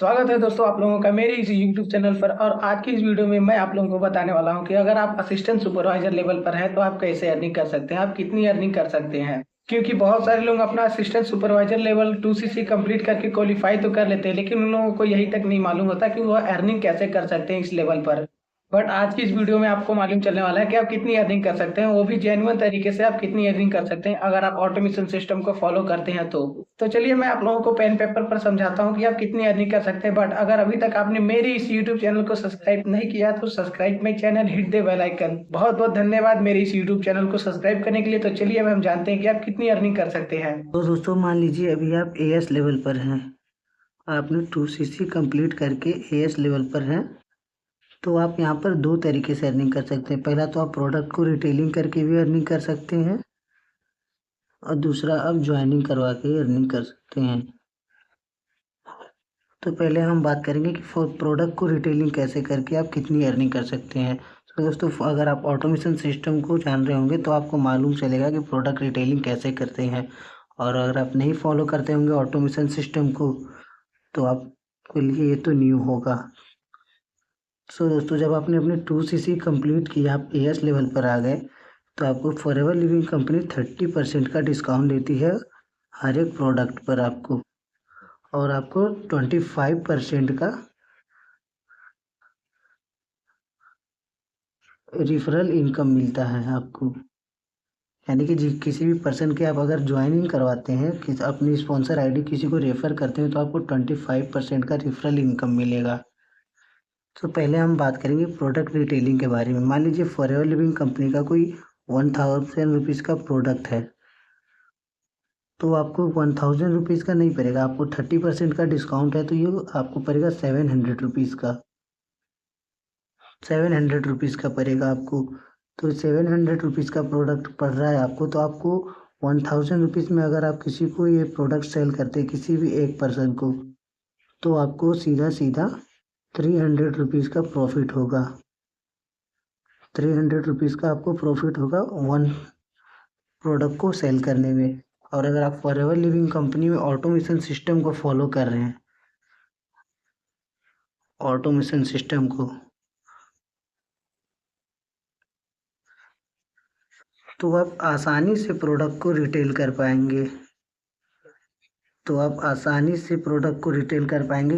स्वागत है दोस्तों आप लोगों का मेरे इस YouTube चैनल पर। और आज की इस वीडियो में मैं आप लोगों को बताने वाला हूं कि अगर आप असिस्टेंट सुपरवाइजर लेवल पर हैं तो आप कैसे अर्निंग कर सकते हैं, आप कितनी अर्निंग कर सकते हैं। क्योंकि बहुत सारे लोग अपना assistant supervisor level 2CC complete करके क्वालिफाई तो कर लेते हैं, लेकिन उन लोगों को यही तक नहीं मालूम होता कि वो अर्निंग कैसे कर सकते हैं इस लेवल पर। बट आज की इस वीडियो में आपको मालूम चलने वाला है कि आप कितनी अर्निंग कर सकते हैं, वो भी जेन्युइन तरीके से आप कितनी अर्निंग कर सकते हैं अगर आप ऑटोमेशन सिस्टम को फॉलो करते हैं तो चलिए मैं आप लोगों को पेन पेपर पर समझाता हूं कि आप कितनी अर्निंग कर सकते हैं। बट अगर अभी तक आपने मेरे इस यूट्यूब चैनल को सब्सक्राइब नहीं किया तो subscribe my channel, hit the bell icon. बहुत बहुत धन्यवाद मेरे इस यूट्यूब चैनल को सब्सक्राइब करने के लिए। तो चलिए अब हम जानते हैं कि आप कितनी अर्निंग कर सकते हैं। तो दोस्तों मान लीजिए अभी आप एएस लेवल पर हैं। आपने 2CC कंप्लीट करके एएस लेवल पर हैं, तो आप यहाँ पर दो तरीके से अर्निंग कर सकते हैं। पहला तो आप प्रोडक्ट को रिटेलिंग करके भी अर्निंग कर सकते हैं, और दूसरा आप ज्वाइनिंग करवा के अर्निंग कर सकते हैं। तो पहले हम बात करेंगे कि प्रोडक्ट को रिटेलिंग कैसे करके आप कितनी अर्निंग कर सकते हैं। तो दोस्तों अगर आप ऑटोमेशन सिस्टम को जान रहे होंगे तो आपको मालूम चलेगा कि प्रोडक्ट रिटेलिंग कैसे करते हैं। और अगर आप नहीं फॉलो करते होंगे ऑटोमेशन सिस्टम को तो आपके लिए ये तो न्यू होगा। सो दोस्तों जब आपने अपने 2CC कंप्लीट किया, आप एएस लेवल पर आ गए, तो आपको फॉरएवर लिविंग कंपनी 30% का डिस्काउंट देती है हर एक प्रोडक्ट पर आपको, और आपको 25% का रिफरल इनकम मिलता है आपको। यानी कि किसी भी पर्सन के आप अगर ज्वाइनिंग करवाते हैं, अपनी स्पॉन्सर आईडी किसी को रेफर करते हैं, तो आपको 25% का रिफरल इनकम मिलेगा। तो पहले हम बात करेंगे प्रोडक्ट रिटेलिंग के बारे में। मान लीजिए फॉरएवर लिविंग कंपनी का कोई 1000 रुपीज़ का प्रोडक्ट है, तो आपको 1000 रुपीज़ का नहीं पड़ेगा, आपको 30% का डिस्काउंट है तो ये आपको पड़ेगा 700 रुपीज़ का। 700 रुपीज़ का पड़ेगा आपको। तो 700 रुपीज़ का प्रोडक्ट पड़ रहा है आपको, तो आपको 1000 रुपीज़ में अगर आप किसी को ये प्रोडक्ट सेल करते हैं, किसी भी एक पर्सन को, तो आपको सीधा सीधा 300 रुपीज़ का प्रॉफिट होगा। 300 रुपीज़ का आपको प्रॉफिट होगा वन प्रोडक्ट को सेल करने में। और अगर आप फॉरएवर लिविंग कंपनी में ऑटोमेशन सिस्टम को फॉलो कर रहे हैं, ऑटोमेशन सिस्टम को, तो आप आसानी से प्रोडक्ट को रिटेल कर पाएंगे।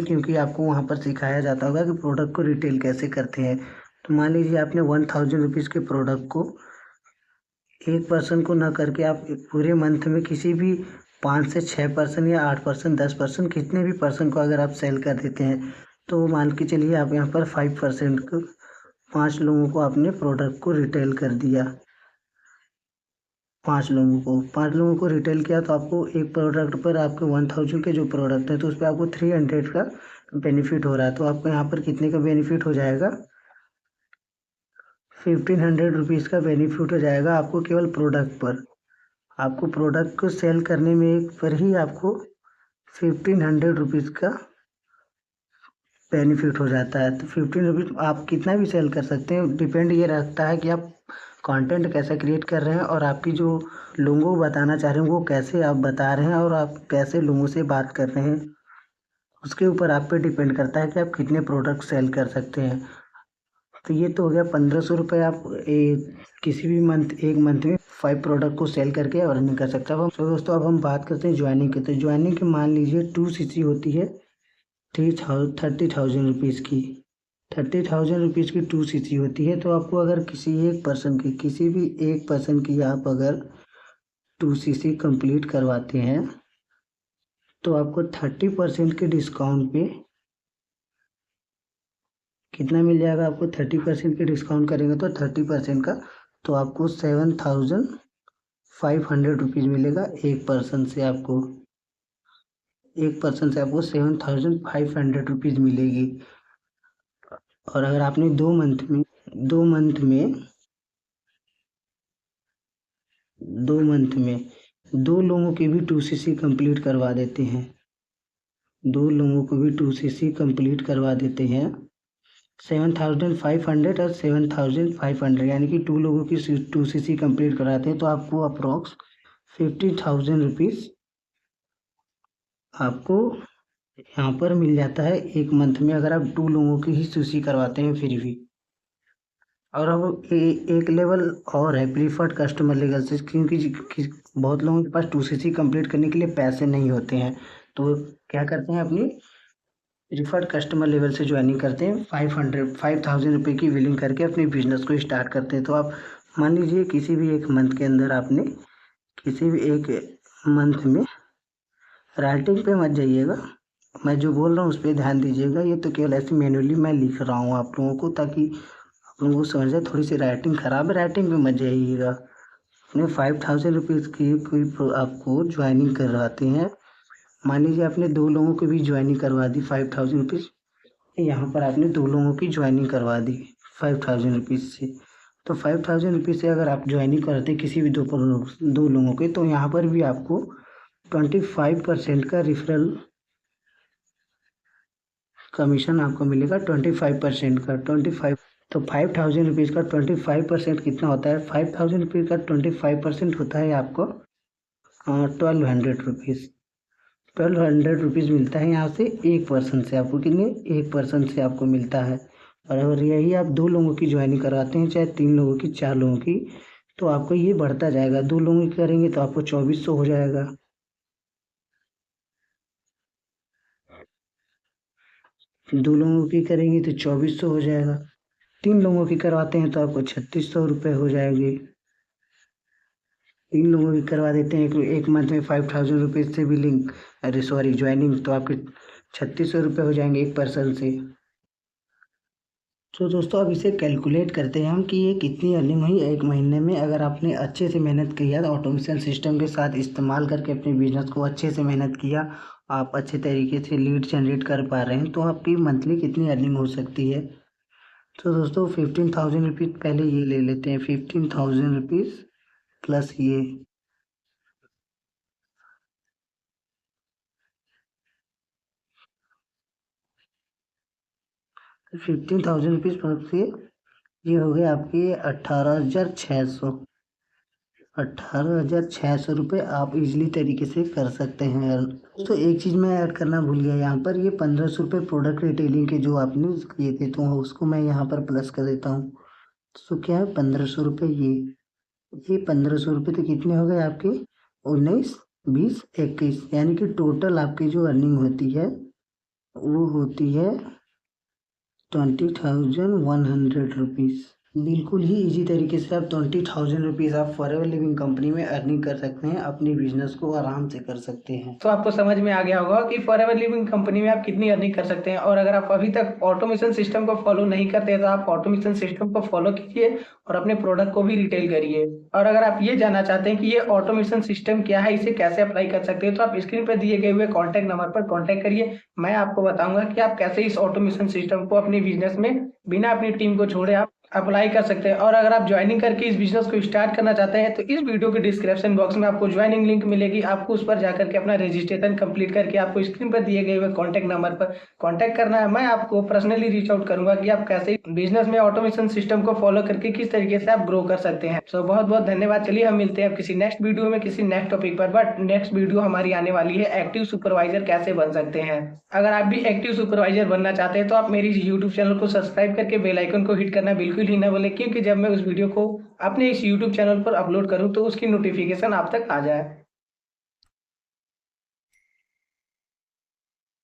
क्योंकि आपको वहाँ पर सिखाया जाता होगा कि प्रोडक्ट को रिटेल कैसे करते हैं। तो मान लीजिए आपने 1000 रुपीज़ के प्रोडक्ट को एक पर्सन को ना करके आप पूरे मंथ में किसी भी 5 से 6 पर्सन या 8 पर्सन 10 पर्सन कितने भी पर्सन को अगर आप सेल कर देते हैं, तो मान के चलिए आप यहाँ पर 5% को 5 लोगों को आपने प्रोडक्ट को रिटेल कर दिया। 5 लोगों को रिटेल किया, तो आपको एक प्रोडक्ट पर आपके 1000 के जो प्रोडक्ट है तो उस पर आपको 300 का बेनिफिट हो रहा है। तो आपको यहाँ पर कितने का बेनिफिट हो जाएगा? 1500 रुपीज़ का बेनिफिट हो जाएगा आपको केवल प्रोडक्ट पर। आपको प्रोडक्ट को सेल करने में एक पर ही आपको 1500 रुपीज़ का बेनिफिट हो जाता है। तो 15 रुपीज़ आप कितना भी सेल कर सकते हैं, डिपेंड ये रखता है कि आप कंटेंट कैसा क्रिएट कर रहे हैं और आपकी जो लोगों को बताना चाह रहे हैं वो कैसे आप बता रहे हैं, और आप कैसे लोगों से बात कर रहे हैं, उसके ऊपर आप पे डिपेंड करता है कि आप कितने प्रोडक्ट सेल कर सकते हैं। तो ये तो हो गया 1500 रुपये। आप किसी भी एक मंथ में 5 प्रोडक्ट को सेल करके अर्निंग कर सकते हैं। तो दोस्तों अब हम बात करते हैं ज्वाइनिंग की। तो ज्वाइनिंग की मान लीजिए 2CC होती है 30,000 रुपीज़ की। 30,000 रुपीज़ की 2CC होती है। तो आपको अगर किसी भी एक पर्सन की आप अगर 2CC कंप्लीट करवाते हैं, तो आपको 30% के डिस्काउंट पे कितना मिल जाएगा? आपको 30% के डिस्काउंट करेंगे तो 30% का, तो आपको 7,500 रुपीज़ मिलेगा एक पर्सन से आपको 7,500 रुपीज़ मिलेगी। और अगर आपने 2 मंथ में 2 लोगों की भी 2CC कंप्लीट करवा देते हैं, 7,500 और 7,500, यानी कि 2 लोगों की 2CC कंप्लीट कराते हैं, तो आपको अप्रोक्स 50,000 रुपीज़ आपको यहाँ पर मिल जाता है 1 मंथ में, अगर आप 2 लोगों की ही सूची करवाते हैं फिर भी। और अब एक लेवल और है प्रीफर्ड कस्टमर लेवल से, क्योंकि बहुत लोगों के पास 2cc कंप्लीट करने के लिए पैसे नहीं होते हैं, तो क्या करते हैं, अपनी प्रीफर्ड कस्टमर लेवल से ज्वाइनिंग करते हैं। 5000 रुपये की बिलिंग करके अपने बिजनेस को स्टार्ट करते हैं। तो आप मान लीजिए किसी भी एक मंथ के अंदर आपने किसी भी एक मंथ में, राइटिंग पे मत जाइएगा, मैं जो बोल रहा हूँ उस पर ध्यान दीजिएगा। ये तो केवल ऐसे मैन्युअली मैं लिख रहा हूँ आप लोगों को, ताकि आप लोगों को समझ जाए। थोड़ी सी राइटिंग ख़राब है, राइटिंग पे मत जाइएगा। अपने 5000 रुपीज़ की कोई आपको ज्वाइनिंग करवाते हैं, मान लीजिए आपने 2 लोगों की भी ज्वाइनिंग करवा दी 5000 रुपीज़, यहाँ पर आपने 2 लोगों की ज्वाइनिंग करवा दी 5000 रुपीज़ से। तो 5000 रुपीज़ से अगर आप ज्वाइनिंग करते किसी भी 2 लोगों के, तो यहाँ पर भी आपको 25% का रेफरल कमीशन आपको मिलेगा। 25% का 25, तो 5000 रुपीज़ का 25% कितना होता है? 5000 रुपीज़ का 25% होता है आपको 1200 रुपीज़। 1200 रुपीज़ मिलता है यहाँ से एक पर्सन से। आपको कितने? एक पर्सन से आपको मिलता है। और अगर यही आप 2 लोगों की ज्वाइनिंग करवाते हैं, चाहे 3 लोगों की, 4 लोगों की, तो आपको ये बढ़ता जाएगा। 2 लोगों की करेंगे तो आपको 2400 हो जाएगा। 2 लोगों की करेंगे तो 2400 हो जाएगा। 3 लोगों की करवाते हैं तो आपको 3600 रुपये हो जाएंगे। 3 लोगों की करवा देते हैं एक मंथ में 5000 रुपीज़ से बिलिंग, अरे सॉरी ज्वाइनिंग, तो आपके 3600 रुपये हो जाएंगे एक पर्सन से। तो दोस्तों अब इसे कैलकुलेट करते हैं हम कि ये कितनी अर्निंग हुई एक महीने में। अगर आपने अच्छे से मेहनत किया, ऑटोमेशन सिस्टम के साथ इस्तेमाल करके अपने बिजनेस को अच्छे से मेहनत किया, आप अच्छे तरीके से लीड जनरेट कर पा रहे हैं, तो आपकी मंथली कितनी अर्निंग हो सकती है। तो दोस्तों 15,000 रुपीज़ पहले ये ले लेते हैं, 15,000 रुपीज़ प्लस ये 15,000 रुपीज़ प्लस ये हो गया आपके 18,600। 18,600 रुपये आप इजीली तरीके से कर सकते हैं। तो एक चीज़ मैं ऐड करना भूल गया यहाँ पर, ये 1500 रुपये प्रोडक्ट रिटेलिंग के जो आपने किए थे, तो उसको मैं यहाँ पर प्लस कर देता हूँ। तो क्या है 1500 रुपये, ये 1500 रुपये तो कितने हो गए आपके? 19, 20, 21, यानी कि टोटल आपकी जो अर्निंग होती है वो होती है 20,100 रुपीज़। बिल्कुल ही इजी तरीके से आप 20,000 रुपीज़ आप फॉरएवर लिविंग कंपनी में अर्निंग कर सकते हैं, अपने बिजनेस को आराम से कर सकते हैं। तो आपको समझ में आ गया होगा कि फॉरएवर लिविंग कंपनी में आप कितनी अर्निंग कर सकते हैं। और अगर आप अभी तक ऑटोमेशन सिस्टम को फॉलो नहीं करते हैं तो आप ऑटोमेशन सिस्टम को फॉलो कीजिए और अपने प्रोडक्ट को भी रिटेल करिए। और अगर आप ये जानना चाहते हैं कि ये ऑटोमेशन सिस्टम क्या है, इसे कैसे अप्लाई कर सकते हैं, तो आप स्क्रीन पर दिए गए हुए कॉन्टैक्ट नंबर पर कॉन्टैक्ट करिए। मैं आपको बताऊंगा कि आप कैसे इस ऑटोमेशन सिस्टम को अपने बिजनेस में बिना अपनी टीम को छोड़े आप अप्लाई कर सकते हैं। और अगर आप ज्वाइनिंग करके इस बिजनेस को स्टार्ट करना चाहते हैं तो इस वीडियो के डिस्क्रिप्शन बॉक्स में आपको ज्वाइनिंग लिंक मिलेगी। आपको उस पर जाकर के अपना रजिस्ट्रेशन कंप्लीट करके आपको स्क्रीन पर दिए गए हुए कॉन्टैक्ट नंबर पर कॉन्टैक्ट करना है। मैं आपको पर्सनली रीच आउट करूंगा कि आप कैसे बिजनेस में ऑटोमेशन सिस्टम को फॉलो करके किस तरीके से आप ग्रो कर सकते हैं। सो बहुत बहुत धन्यवाद। चलिए हम मिलते हैं किसी नेक्स्ट वीडियो में किसी नेक्स्ट टॉपिक पर। बट नेक्स्ट वीडियो हमारी आने वाली है एक्टिव सुपरवाइजर कैसे बन सकते हैं। अगर आप भी एक्टिव सुपरवाइजर बनना चाहते हैं तो आप मेरी यूट्यूब चैनल को सब्सक्राइब करके बेल आइकन को हिट करना बिल्कुल ही ना भूलें, क्योंकि जब मैं उस वीडियो को अपने इस यूट्यूब चैनल पर अपलोड करूं तो उसकी नोटिफिकेशन आप तक आ जाए।